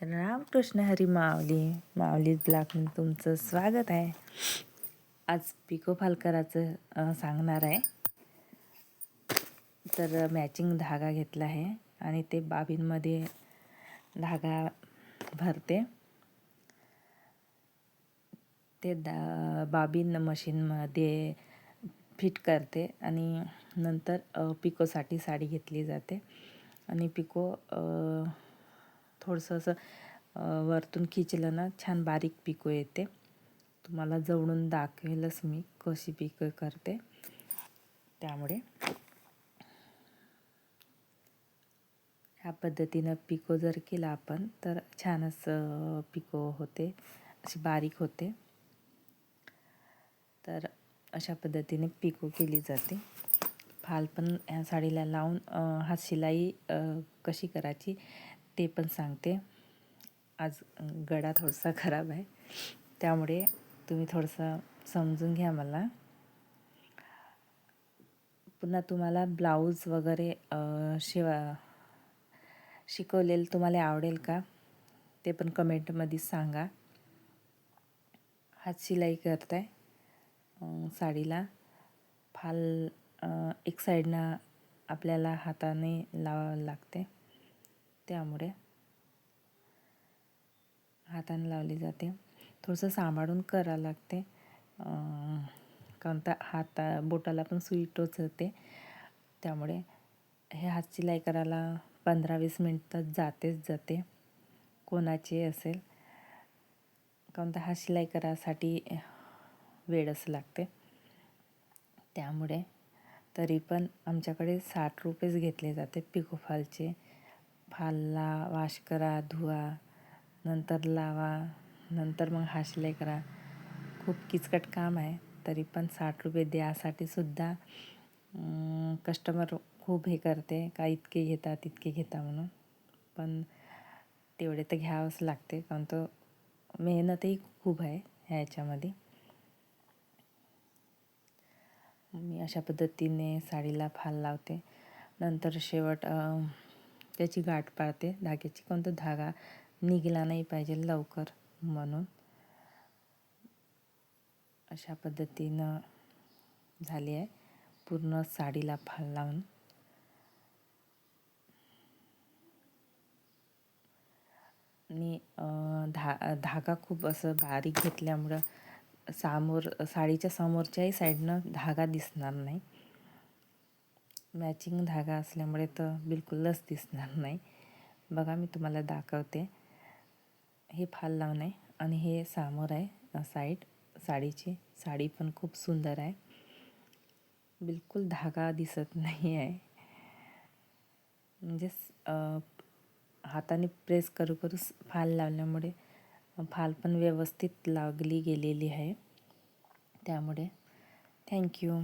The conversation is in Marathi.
रामकृष्ण हरी माऊली ब्लॉगमध्ये तुमचं स्वागत आहे. आज पिको फॉल करायचं सांगणार आहे. तर मॅचिंग धागा घेतला आहे आणि ते बाबींमध्ये धागा भरते. ते बाबीन मशीनमध्ये फिट करते आणि नंतर पिकोसाठी साडी घेतली जाते आणि पिको थोडंसं असं वरतून खिचलं ना छान बारीक पिको येते. तुम्हाला जवळून दाखवेलच मी कशी पिको करते. त्यामुळे ह्या पद्धतीनं पिको जर केला आपण तर छानच पिको होते, अशी बारीक होते. तर अशा पद्धतीने पिको केली जाते. फाल पण ह्या साडीला लावून हात शिलाई कशी करायची ते पण सांगते. आज गळा थोडासा खराब आहे, त्यामुळे तुम्ही थोडंसं समजून घ्या मला. पुन्हा तुम्हाला ब्लाऊज वगैरे शिकवलेलं तुम्हाला आवडेल का ते पण कमेंटमध्ये सांगा. हात शिलाई करताय साडीला फाल एक साईडनं आपल्याला हाताने लावावं लागते, त्यामुळे हाताने लावली जाते. थोडंसं सांभाळून करावं लागते, कारण तर बोटाला पण सुई टोचते. त्यामुळे हे हात शिलाई करायला 15-20 मिनटं जाते कोणाचे असेल, कारण तर हात शिलाई करायसाठी वेळच लागते. त्यामुळे तरी पण आमच्याकडे 60 रुपयेच घेतले जाते पिको फॉलचे. फालला वॉश करा, धुवा, नंतर लावा, नंतर मग हात शिलाई करा. खूप किचकट काम आहे, तरी पण 60 रुपये द्यासाठी सुद्धा कस्टमर खूप हे करते का इतके घेता म्हणून. पण तेवढे तर घ्यावंच लागते, कारण तो मेहनतही खूप आहे ह्याच्यामध्ये. मी अशा पद्धतीने साडीला फाल लावते. नंतर शेवट त्याची गाठ पाडते धाग्याची, कोणता धागा निघाला नाही पाहिजे लवकर म्हणून. अशा पद्धतीनं झाली आहे पूर्ण साडीला फाल लावून. आणि धागा खूप असं बारीक घेतल्यामुळं साडीच्या समोरच्याही साईडनं धागा दिसणार नाही. मॅचिंग धागा असल्यामुळे तर बिलकुलच दिसणार नाही. बघा मी तुम्हाला दाखवते. हे फाल लावून आहे आणि हे समोर आहे साईड साडीची. साडी पण खूप सुंदर आहे, बिलकुल धागा दिसत नाही आहे. म्हणजे हाताने प्रेस करू फाल लावल्यामुळे फाल पण व्यवस्थित लागली गेलेली आहे. त्यामुळे थँक्यू.